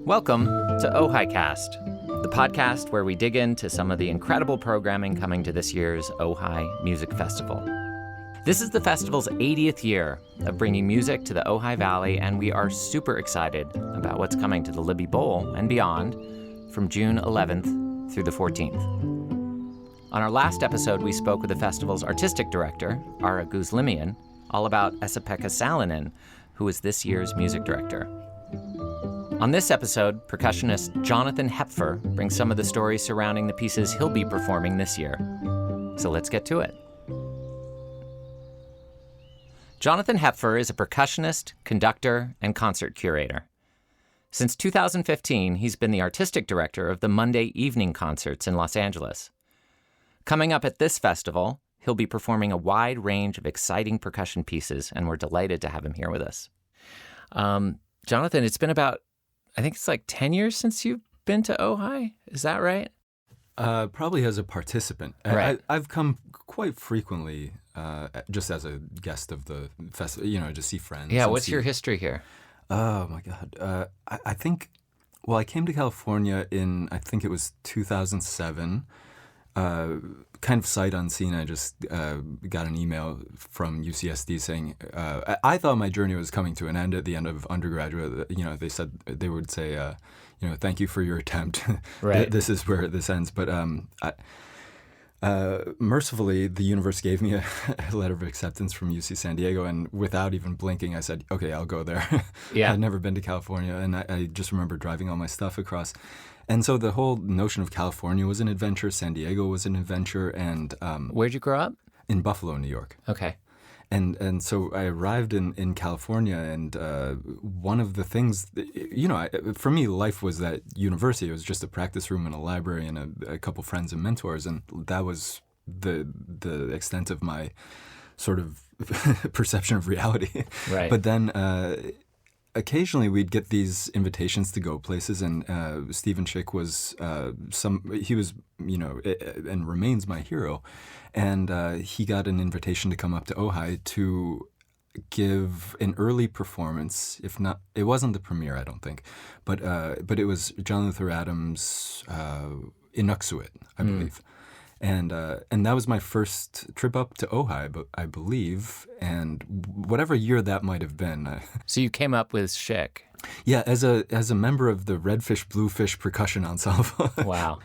Welcome to OJAICAST, the podcast where we dig into some of the incredible programming coming to this year's Ojai Music Festival. This is the festival's 80th year of bringing music to the Ojai Valley, and we are super excited about what's coming to the Libby Bowl and beyond from June 11th through the 14th. On our last episode, we spoke with the festival's artistic director, Ara Guzlimian, all about Esa-Pekka Salonen, who is this year's music director. On this episode, percussionist Jonathan Hepfer brings some of the stories surrounding the pieces he'll be performing this year. So let's get to it. Jonathan Hepfer is a percussionist, conductor, and concert curator. Since 2015, he's been the artistic director of the Monday evening concerts in Los Angeles. Coming up at this festival, he'll be performing a wide range of exciting percussion pieces, and we're delighted to have him here with us. Jonathan, it's been about, I think it's like 10 years since you've been to Ojai. Is that right? Probably as a participant. Right. I've come quite frequently just as a guest of the festival, to see friends. Yeah, what's your history here? Oh, my God. I think, I came to California in, I think it was 2007. Kind of sight unseen, I just got an email from UCSD saying, I thought my journey was coming to an end at the end of undergraduate. They said, they would say, thank you for your attempt. Right. This is where this ends. But mercifully, the universe gave me a letter of acceptance from UC San Diego, and without even blinking, I said, okay, I'll go there. Yeah. I'd never been to California, and I just remember driving all my stuff across. And so the whole notion of California was an adventure, San Diego was an adventure, and Where'd you grow up? in Buffalo, New York. Okay. And so I arrived in California, and one of the things, for me, life was that university. It was just a practice room and a library and a couple friends and mentors, and that was the extent of my sort of perception of reality. Right. But then occasionally we'd get these invitations to go places, and Stephen Schick was he was, and remains my hero. And he got an invitation to come up to Ojai to give an early performance. If not, it wasn't the premiere, I don't think, but it was John Luther Adams' Inuxuit, I believe. And that was my first trip up to Ojai, I believe, and whatever year that might have been. So you came up with Schick. Yeah, as a member of the Redfish Bluefish Percussion Ensemble. Wow.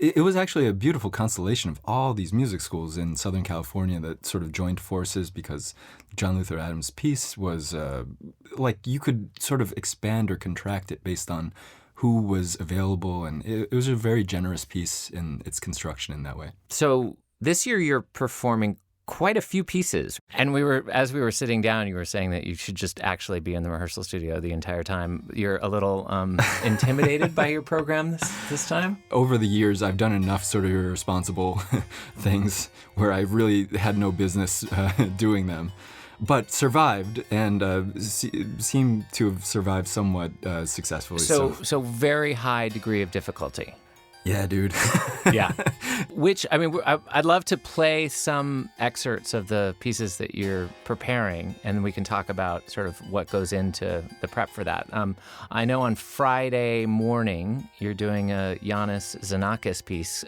It was actually a beautiful constellation of all these music schools in Southern California that sort of joined forces, because John Luther Adams' piece was you could sort of expand or contract it based on who was available, and it was a very generous piece in its construction in that way. So this year you're performing quite a few pieces. And as we were sitting down, you were saying that you should just actually be in the rehearsal studio the entire time. You're a little intimidated by your program this time? Over the years, I've done enough sort of irresponsible things where I really had no business doing them, but survived and seem to have survived somewhat successfully. So very high degree of difficulty. Yeah, dude. Yeah. Which, I'd love to play some excerpts of the pieces that you're preparing, and we can talk about sort of what goes into the prep for that. I know on Friday morning, you're doing a Iannis Xenakis piece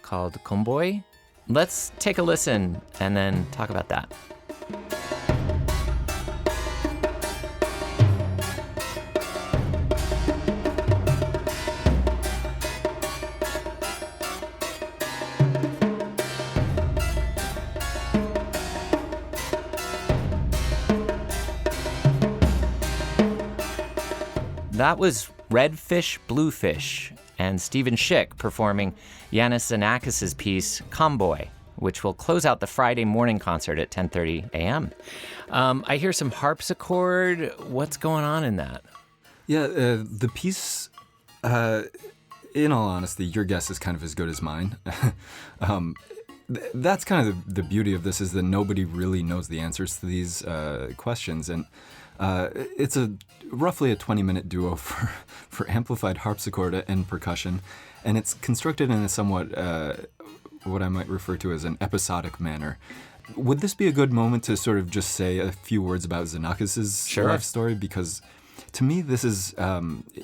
called Komboi. Let's take a listen and then talk about that. That was Redfish Bluefish and Stephen Schick performing Iannis Xenakis' piece Komboi, which will close out the Friday morning concert at 10:30 a.m. I hear some harpsichord. What's going on in that? Yeah, the piece, in all honesty, your guess is kind of as good as mine. That's kind of the beauty of this, is that nobody really knows the answers to these questions. And it's roughly a 20-minute duo for amplified harpsichord and percussion. And it's constructed in a somewhat, what I might refer to as an episodic manner. Would this be a good moment to sort of just say a few words about Xenakis' life story? Because To me, this is,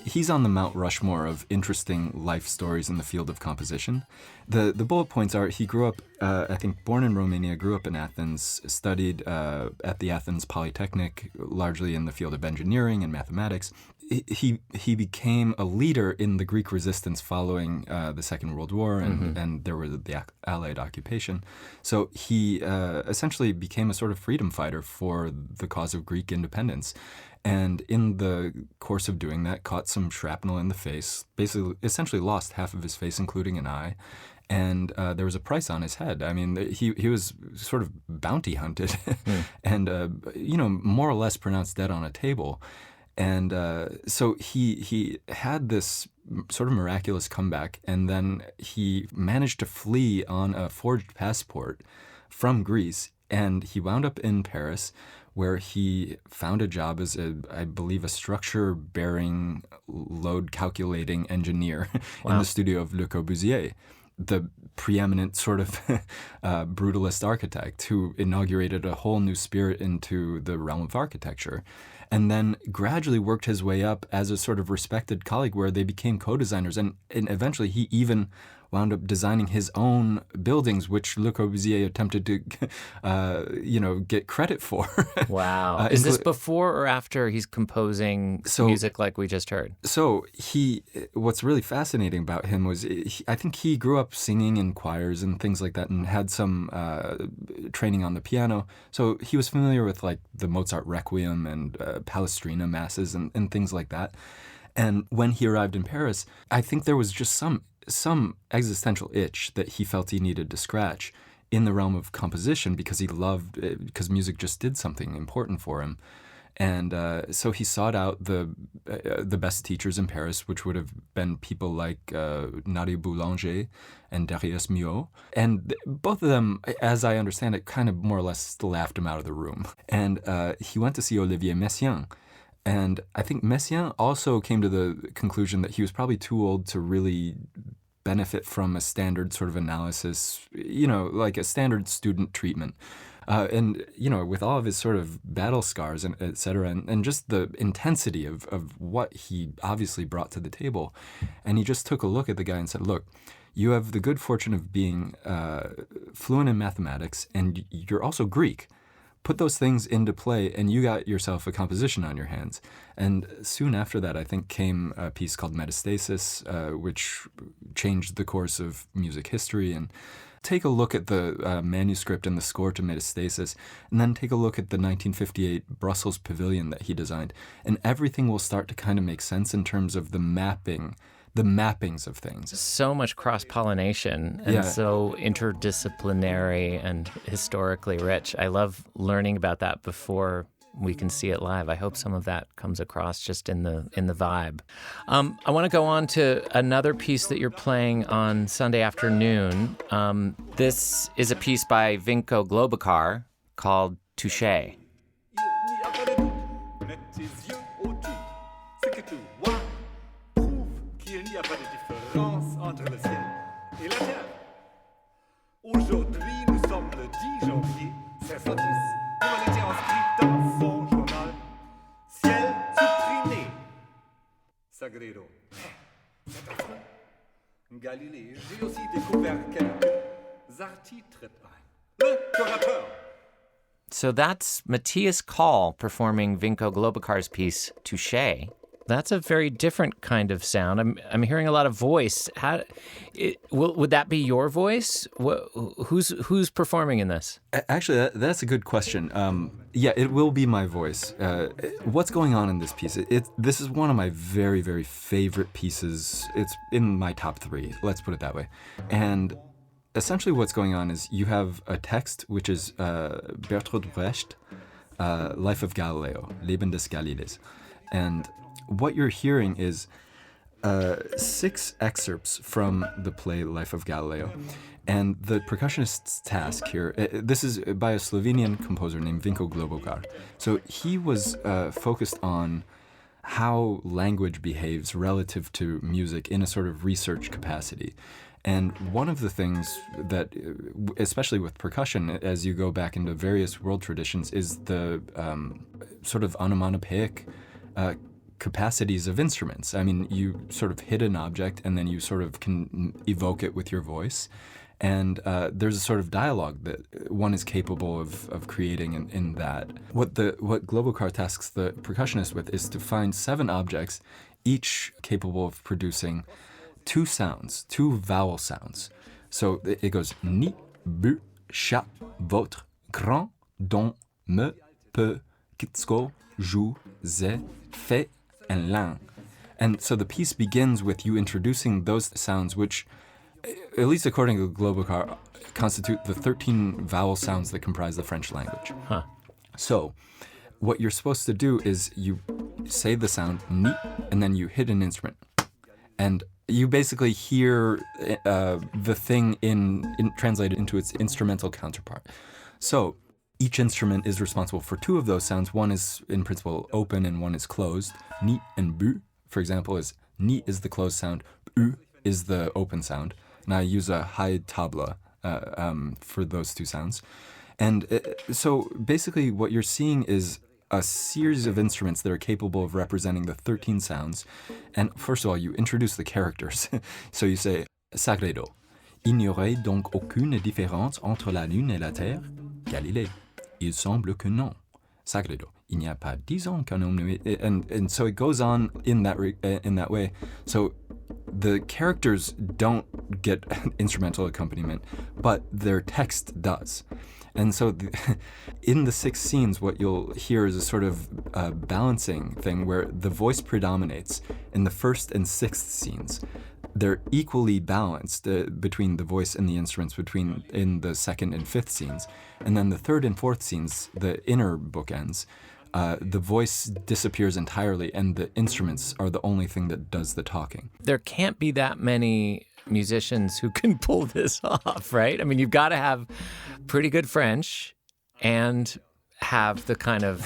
he's on the Mount Rushmore of interesting life stories in the field of composition. The bullet points are, he grew up, I think, born in Romania, grew up in Athens, studied at the Athens Polytechnic, largely in the field of engineering and mathematics. He became a leader in the Greek resistance following the Second World War, and there was the Allied occupation. So he essentially became a sort of freedom fighter for the cause of Greek independence. And in the course of doing that, caught some shrapnel in the face, basically, essentially lost half of his face, including an eye. And there was a price on his head. I mean, he was sort of bounty hunted and, more or less pronounced dead on a table. And so he had this sort of miraculous comeback, and then he managed to flee on a forged passport from Greece, and he wound up in Paris, where he found a job as, I believe, a structure-bearing, load-calculating engineer in the studio of Le Corbusier, the preeminent sort of brutalist architect who inaugurated a whole new spirit into the realm of architecture, and then gradually worked his way up as a sort of respected colleague where they became co-designers, and eventually he even wound up designing his own buildings, which Le Corbusier attempted to, get credit for. Wow. Is this before or after he's composing music like we just heard? So what's really fascinating about him was, I think he grew up singing in choirs and things like that, and had some training on the piano. So he was familiar with like the Mozart Requiem and Palestrina masses and things like that. And when he arrived in Paris, I think there was just some existential itch that he felt he needed to scratch in the realm of composition, because music just did something important for him. And so he sought out the best teachers in Paris, which would have been people like Nadia Boulanger and Darius Milhaud. And both of them, as I understand it, kind of more or less laughed him out of the room. And he went to see Olivier Messiaen. And I think Messiaen also came to the conclusion that he was probably too old to really benefit from a standard sort of analysis, like a standard student treatment. And with all of his sort of battle scars and et cetera, and just the intensity of what he obviously brought to the table. And he just took a look at the guy and said, look, you have the good fortune of being fluent in mathematics, and you're also Greek. Put those things into play, and you got yourself a composition on your hands. And soon after that, I think, came a piece called Metastasis, which changed the course of music history. And take a look at the manuscript and the score to Metastasis, and then take a look at the 1958 Brussels Pavilion that he designed. And everything will start to kind of make sense in terms of the mappings of things. So much cross-pollination and so interdisciplinary and historically rich. I love learning about that before we can see it live. I hope some of that comes across just in the vibe. I want to go on to another piece that you're playing on Sunday afternoon. This is a piece by Vinko Globokar called Touché. Entre le ciel et la terre. Aujourd'hui, nous sommes le 10 janvier 1610. L'humanité inscrite dans son journal. Ciel supprimé. Sagredo. C'est affreux. Galilée, j'ai aussi découvert quelques articles. Le corateur. So that's Matthias Kaul performing Vinko Globokar's piece Touché. That's a very different kind of sound. I'm hearing a lot of voice. Would that be your voice? Who's performing in this? Actually, that's a good question. It will be my voice. What's going on in this piece? This is one of my very, very favorite pieces. It's in my top 3. Let's put it that way. And essentially, what's going on is you have a text which is Bertolt Brecht, Life of Galileo, Leben des Galileis, and what you're hearing is 6 excerpts from the play Life of Galileo. And the percussionist's task here, this is by a Slovenian composer named Vinko Globokar. So he was focused on how language behaves relative to music in a sort of research capacity. And one of the things that, especially with percussion, as you go back into various world traditions, is the sort of onomatopoeic capacities of instruments. I mean, you sort of hit an object and then you sort of can evoke it with your voice. And there's a sort of dialogue that one is capable of creating in that. What Globokar tasks the percussionist with is to find 7 objects, each capable of producing 2 sounds, 2 vowel sounds. So it goes ni, bu, cha, votre, grand, don, me, peu, kitsko, jou, ze, fait, and lang. And so the piece begins with you introducing those sounds, which, at least according to Globokar, constitute the 13 vowel sounds that comprise the French language. Huh. So what you're supposed to do is you say the sound ni, and then you hit an instrument. And you basically hear the thing translated into its instrumental counterpart. So each instrument is responsible for 2 of those sounds. One is, in principle, open and one is closed. Ni and bu, for example, ni is the closed sound, u is the open sound. And I use a high tabla for those 2 sounds. And so basically what you're seeing is a series of instruments that are capable of representing the 13 sounds. And first of all, you introduce the characters. So you say, Sagredo. Il n'y aurait donc aucune différence entre la Lune et la Terre? Galilée. Il semble que non. Sagredo. Il n'y a pas 10 ans qu'un homme... And so it goes on in that way. So the characters don't get instrumental accompaniment, but their text does. And so in the 6 scenes, what you'll hear is a sort of balancing thing where the voice predominates. In the 1st and 6th scenes, they're equally balanced between the voice and the instruments in the 2nd and 5th scenes. And then the 3rd and 4th scenes, the inner bookends, the voice disappears entirely and the instruments are the only thing that does the talking. There can't be that many musicians who can pull this off, right? I mean, you've got to have pretty good French and have the kind of,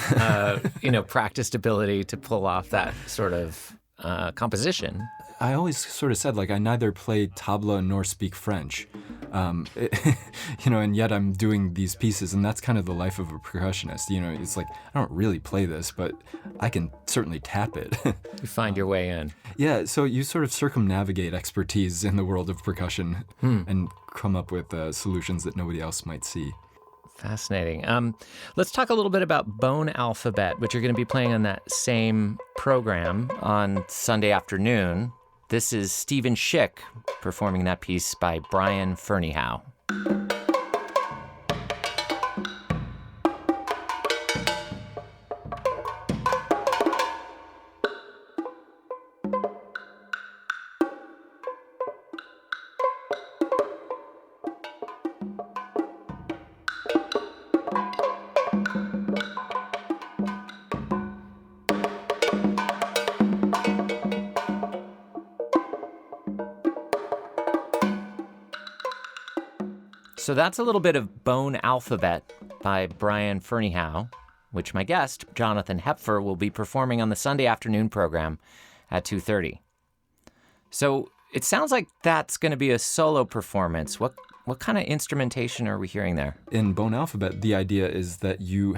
practiced ability to pull off that sort of composition. I always sort of said, like, I neither play tabla nor speak French, and yet I'm doing these pieces, and that's kind of the life of a percussionist. You know, it's like, I don't really play this, but I can certainly tap it. You find your way in. Yeah, so you sort of circumnavigate expertise in the world of percussion and come up with solutions that nobody else might see. Fascinating. Let's talk a little bit about Bone Alphabet, which you're going to be playing on that same program on Sunday afternoon. This is Stephen Schick performing that piece by Brian Ferneyhough. So that's a little bit of Bone Alphabet by Brian Ferneyhough, which my guest, Jonathan Hepfer, will be performing on the Sunday afternoon program at 2:30. So it sounds like that's going to be a solo performance. What kind of instrumentation are we hearing there? In Bone Alphabet, the idea is that you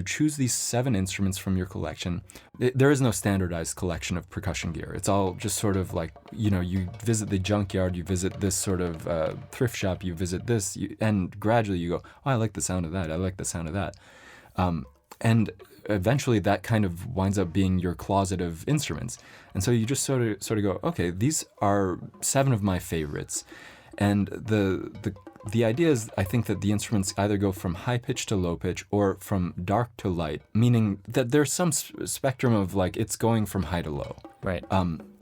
choose these 7 instruments from your collection. There is no standardized collection of percussion gear. It's all just sort of like, you visit the junkyard, you visit this sort of thrift shop, you visit this, and gradually you go, oh, I like the sound of that, I like the sound of that. And eventually that kind of winds up being your closet of instruments. And so you just sort of go, okay, these are 7 of my favorites. And the idea is, I think, that the instruments either go from high pitch to low pitch or from dark to light, meaning that there's some spectrum of, like, it's going from high to low. Right.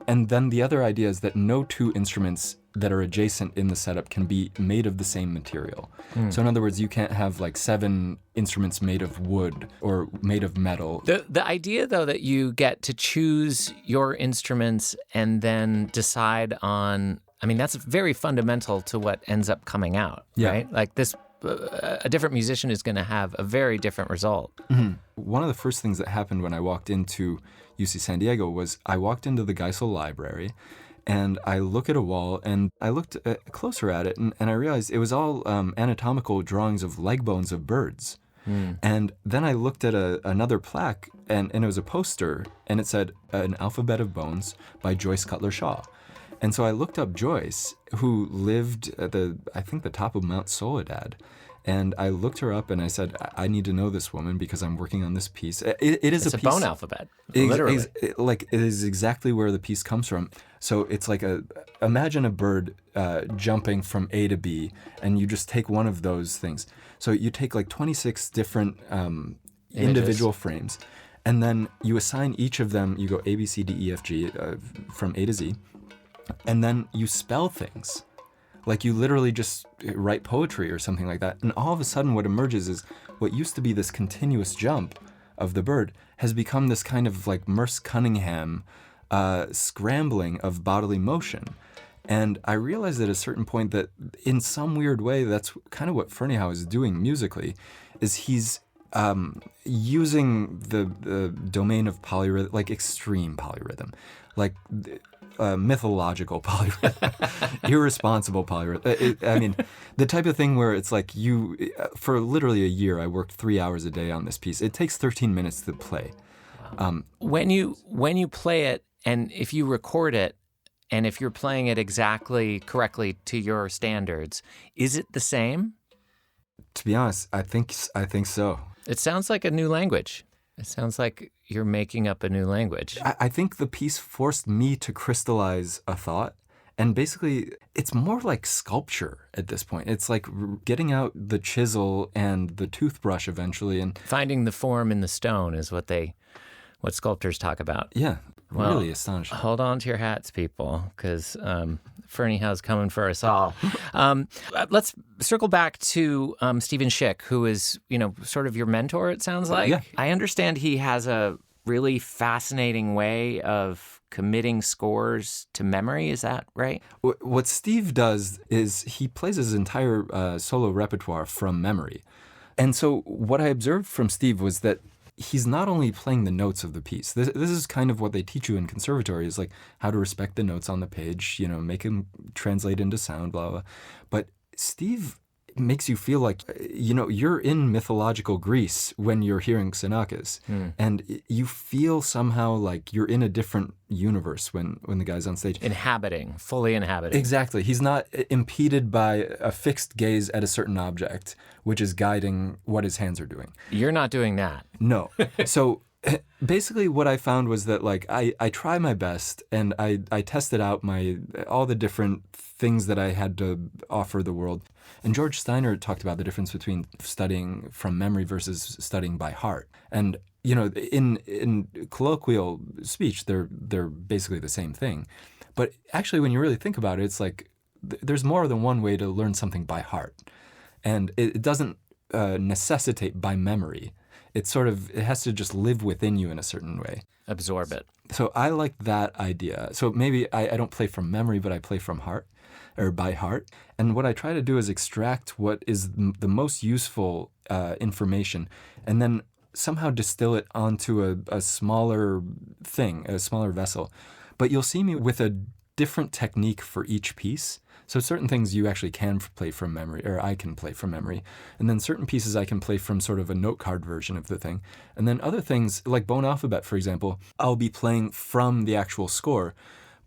And then the other idea is that no 2 instruments that are adjacent in the setup can be made of the same material. So in other words, you can't have like 7 instruments made of wood or made of metal. The idea, though, that you get to choose your instruments and then decide on, I mean, that's very fundamental to what ends up coming out, right? Like this, a different musician is going to have a very different result. Mm-hmm. One of the first things that happened when I walked into UC San Diego was I walked into the Geisel Library and I look at a wall and I looked closer at it and I realized it was all anatomical drawings of leg bones of birds. And then I looked at another plaque, and it was a poster, and it said An Alphabet of Bones by Joyce Cutler Shaw. And so I looked up Joyce, who lived at the top of Mount Soledad. And I looked her up and I said, I need to know this woman because I'm working on this piece. It's a piece, bone alphabet, literally. It is exactly where the piece comes from. So it's like imagine a bird jumping from A to B, and you just take one of those things. So you take like 26 different individual frames, and then you assign each of them, you go A, B, C, D, E, F, G, from A to Z, and then you spell things. Like you literally just write poetry or something like that. And all of a sudden what emerges is what used to be this continuous jump of the bird has become this kind of like Merce Cunningham scrambling of bodily motion. And I realized at a certain point that in some weird way, that's kind of what Ferneyhough is doing musically, is he's using the domain of polyrhythm, like extreme polyrhythm, like mythological polyrhythm, irresponsible polyrhythm. I mean, the type of thing where it's like for literally a year, I worked 3 hours a day on this piece. It takes 13 minutes to play. When you play it, and if you record it, and if you're playing it exactly correctly to your standards, is it the same? To be honest, I think so. It sounds like a new language. It sounds like you're making up a new language. I think the piece forced me to crystallize a thought. And basically, it's more like sculpture at this point. It's like getting out the chisel and the toothbrush eventually. And finding the form in the stone is what sculptors talk about. Yeah, really astonishing. Hold on to your hats, people, because Ferneyhough's coming for us all. Let's circle back to Stephen Schick, who is, sort of your mentor, it sounds like. Yeah. I understand he has a really fascinating way of committing scores to memory. Is that right? What Steve does is he plays his entire solo repertoire from memory. And so what I observed from Steve was that he's not only playing the notes of the piece. This is kind of what they teach you in conservatory, is like how to respect the notes on the page, make them translate into sound, blah, blah. But Steve makes you feel like, you're in mythological Greece when you're hearing Xenakis. And you feel somehow like you're in a different universe when the guy's on stage. Fully inhabiting. Exactly. He's not impeded by a fixed gaze at a certain object, which is guiding what his hands are doing. You're not doing that. No. So basically what I found was that like I try my best, and I tested out all the different things that I had to offer the world. And George Steiner talked about the difference between studying from memory versus studying by heart. And in colloquial speech, they're basically the same thing. But actually, when you really think about it, it's like there's more than one way to learn something by heart. And it doesn't necessitate by memory. It has to just live within you in a certain way. Absorb it. So I like that idea. So maybe I don't play from memory, but I play from heart or by heart. And what I try to do is extract what is the most useful information and then somehow distill it onto a smaller thing, a smaller vessel. But you'll see me with a different technique for each piece. So certain things you actually can play from memory, or I can play from memory. And then certain pieces I can play from sort of a note card version of the thing. And then other things, like Bone Alphabet, for example, I'll be playing from the actual score.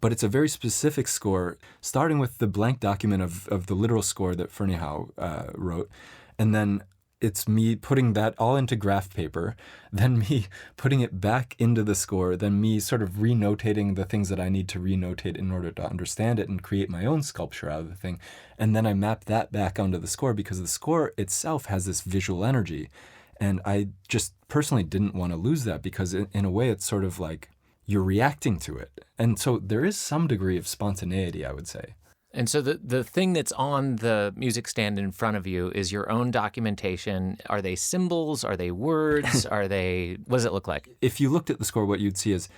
But it's a very specific score, starting with the blank document of the literal score that Ferneyhough wrote. And then it's me putting that all into graph paper, then me putting it back into the score, then me sort of renotating the things that I need to renotate in order to understand it and create my own sculpture out of the thing. And then I map that back onto the score because the score itself has this visual energy. And I just personally didn't want to lose that because in a way it's sort of like you're reacting to it. And so there is some degree of spontaneity, I would say. And so the thing that's on the music stand in front of you is your own documentation. Are they symbols? Are they words? What does it look like? If you looked at the score, what you'd see is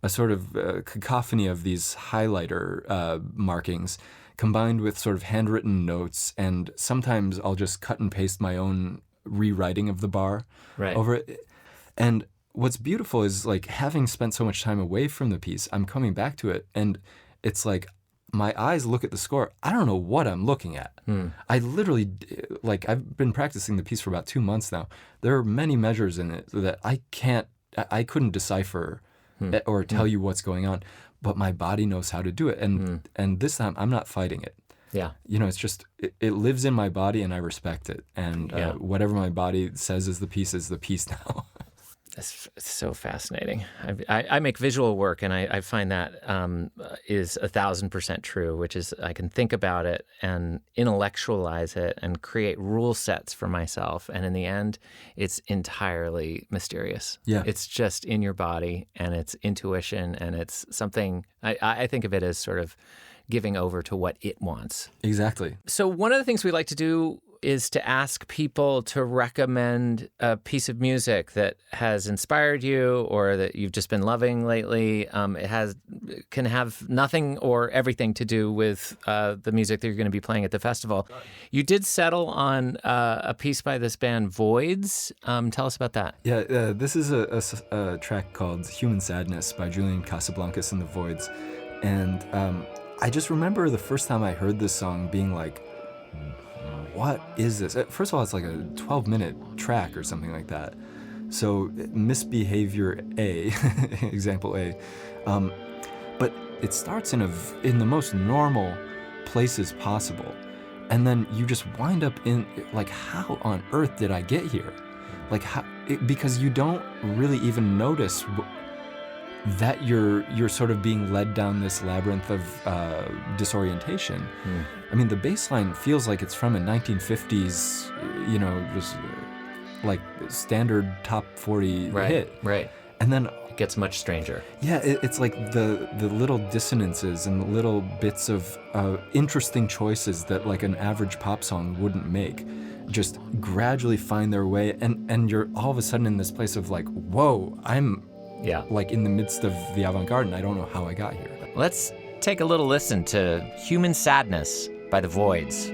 a sort of cacophony of these highlighter markings combined with sort of handwritten notes. And sometimes I'll just cut and paste my own rewriting of the bar over it. And what's beautiful is like having spent so much time away from the piece, I'm coming back to it. And it's like, my eyes look at the score, I don't know what I'm looking at. I literally, like, I've been practicing the piece for about 2 months now. There are many measures in it that I couldn't decipher or tell you what's going on, but my body knows how to do it. And this time I'm not fighting it. Yeah. You know, it's just, it lives in my body and I respect it. And whatever my body says is the piece now. It's so fascinating. I make visual work, and I find that is 1,000% true, which is I can think about it and intellectualize it and create rule sets for myself. And in the end, it's entirely mysterious. Yeah. It's just in your body, and it's intuition, and it's something, I think of it as sort of giving over to what it wants. Exactly. So one of the things we like to do is to ask people to recommend a piece of music that has inspired you or that you've just been loving lately. It can have nothing or everything to do with the music that you're going to be playing at the festival. You did settle on a piece by this band, Voidz. Tell us about that. Yeah, this is a track called Human Sadness by Julian Casablancas and the Voidz. And I just remember the first time I heard this song being like, what is this? First of all, it's like a 12-minute track or something like that. So misbehavior A, example A. But it starts in the most normal places possible. And then you just wind up in, like, how on earth did I get here? Like, because you don't really even notice that you're sort of being led down this labyrinth of disorientation. I mean, the bass line feels like it's from a 1950s, just like standard top 40 hit. Right. And then it gets much stranger. Yeah, it's like the little dissonances and the little bits of interesting choices that like an average pop song wouldn't make just gradually find their way, and you're all of a sudden in this place of like, whoa, I'm like in the midst of the avant-garde, and I don't know how I got here. Let's take a little listen to Human Sadness by the Voidz.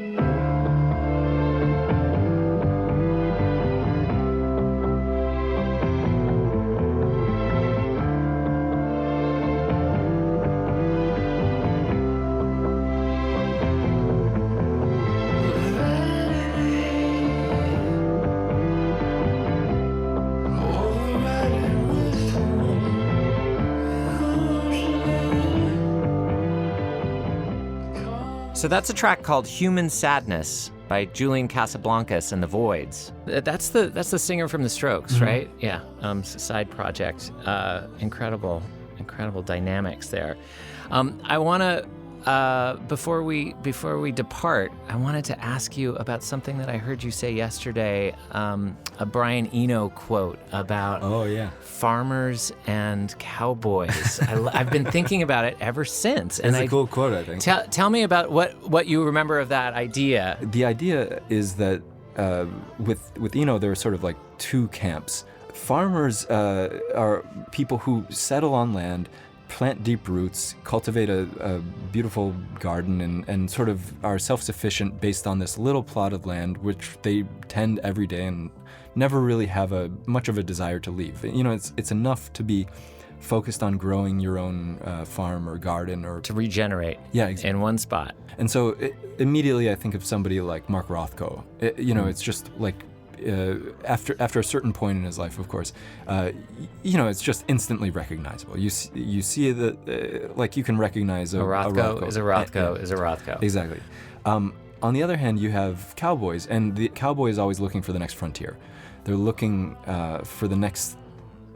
So that's a track called Human Sadness by Julian Casablancas and the Voidz. That's the singer from The Strokes, right? Yeah, side project. Incredible dynamics there. I want to, before we depart, I wanted to ask you about something that I heard you say yesterday, a Brian Eno quote about farmers and cowboys. I've been thinking about it ever since. It's a cool quote, I think. Tell me about what you remember of that idea. The idea is that with Eno, there are sort of like two camps. Farmers are people who settle on land, plant deep roots, cultivate a beautiful garden, and sort of are self-sufficient based on this little plot of land which they tend every day and never really have much of a desire to leave. It's enough to be focused on growing your own farm or garden, or to regenerate in one spot. And so immediately I think of somebody like Mark Rothko. It's just like after a certain point in his life, of course, it's just instantly recognizable. You see that, like, you can recognize a Rothko is a Rothko. Exactly. On the other hand, you have cowboys, and the cowboy is always looking for the next frontier. They're looking for the next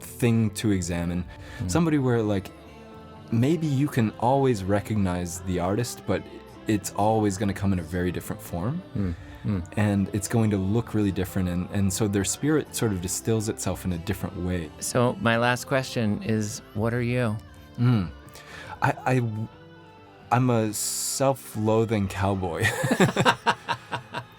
thing to examine. Somebody where, like, maybe you can always recognize the artist, but it's always going to come in a very different form. And it's going to look really different, and so their spirit sort of distills itself in a different way. So my last question is, what are you? I'm a self-loathing cowboy.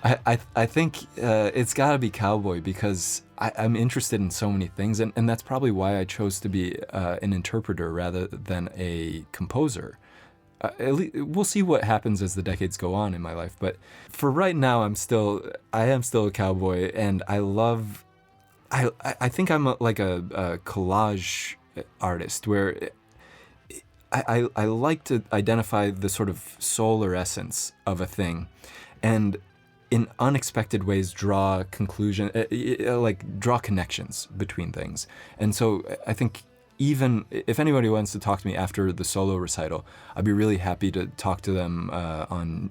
I think it's got to be cowboy, because I'm interested in so many things, and that's probably why I chose to be an interpreter rather than a composer. We'll see what happens as the decades go on in my life, but for right now, I am still a cowboy, and I think I'm like a collage artist, where I like to identify the sort of soul or essence of a thing, and in unexpected ways draw draw connections between things. And so I think even if anybody wants to talk to me after the solo recital, I'd be really happy to talk to them on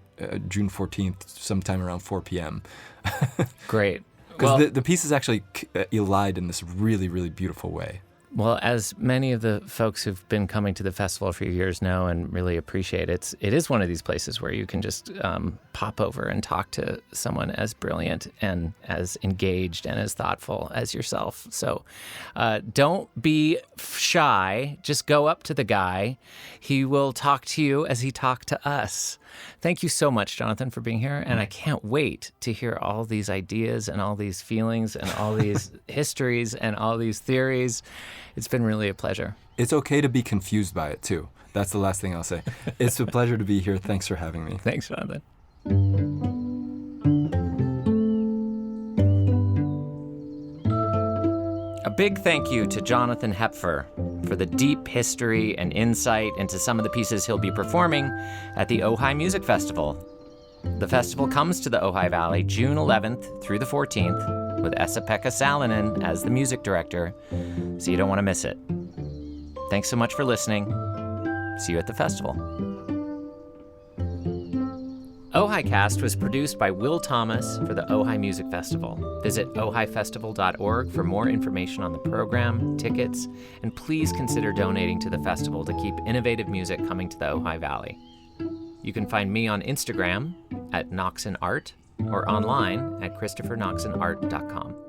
June 14th, sometime around 4 p.m. Great. Because the pieces actually elide in this really, really beautiful way. Well, as many of the folks who've been coming to the festival for years know and really appreciate it, it is one of these places where you can just pop over and talk to someone as brilliant and as engaged and as thoughtful as yourself. So don't be shy. Just go up to the guy. He will talk to you as he talked to us. Thank you so much, Jonathan, for being here. And I can't wait to hear all these ideas and all these feelings and all these histories and all these theories. It's been really a pleasure. It's okay to be confused by it, too. That's the last thing I'll say. It's a pleasure to be here. Thanks for having me. Thanks, Jonathan. A big thank you to Jonathan Hepfer for the deep history and insight into some of the pieces he'll be performing at the Ojai Music Festival. The festival comes to the Ojai Valley June 11th through the 14th with Esa-Pekka Salonen as the music director, so you don't want to miss it. Thanks so much for listening. See you at the festival. OJAICAST was produced by Will Thomas for the Ojai Music Festival. Visit ojaifestival.org for more information on the program, tickets, and please consider donating to the festival to keep innovative music coming to the Ojai Valley. You can find me on Instagram at Noxon Art or online at ChristopherNoxonArt.com.